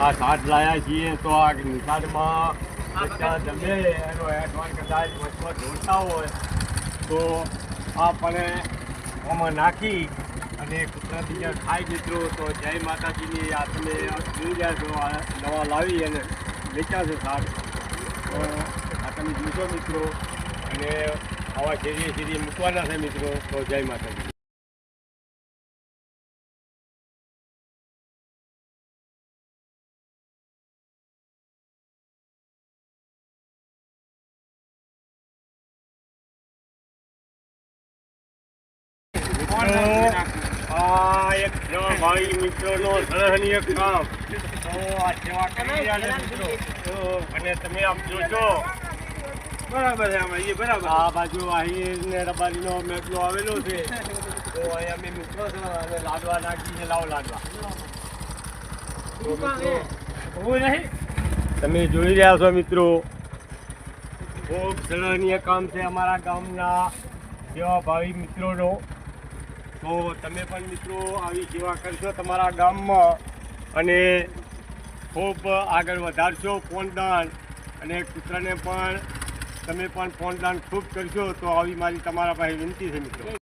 આ સાત લાયા છીએ તો આ નિશાળમાં તમે એનો એડવાન્સ કદાચ વચમાં જોડતા હોય તો આપણે આમાં નાખી અને કૂતરા બીજા ખાઈ મિત્રો તો જય માતાજીની આ તમે જોઈ રહ્યા છો આ નવા લાવી અને વેચ્યા છે શાક તો આ તમે જોશો મિત્રો અને આવા સીધી મૂકવાના છે મિત્રો તો જય માતાજી. આ એક નવા ભાઈ મિત્રોનો સરાહનીય કામ તો આ સેવા કરી રહ્યા છે મિત્રો અને તમે આમ જોશો બરાબર છે આમાં એ બરાબર આ બાજુ આહીને રબારીનો મેપલો આવેલો છે તો અહીંયા અમે મિત્રો છો અને લાડવા નાખીને લાવો લાડવા નહીં તમે જોઈ રહ્યા છો મિત્રો ખૂબ સરાહનીય કામ છે અમારા ગામના સેવા ભાવી મિત્રોનો. તો તમે પણ મિત્રો આવી સેવા કરશો તમારા ગામમાં અને ખૂબ આગળ વધારશો ફોનદાન અને કૂતરાને પણ તમે પણ ફોનદાન ખૂબ કરશો તો આવી મારી તમારા પાસે વિનંતી છે મિત્રો.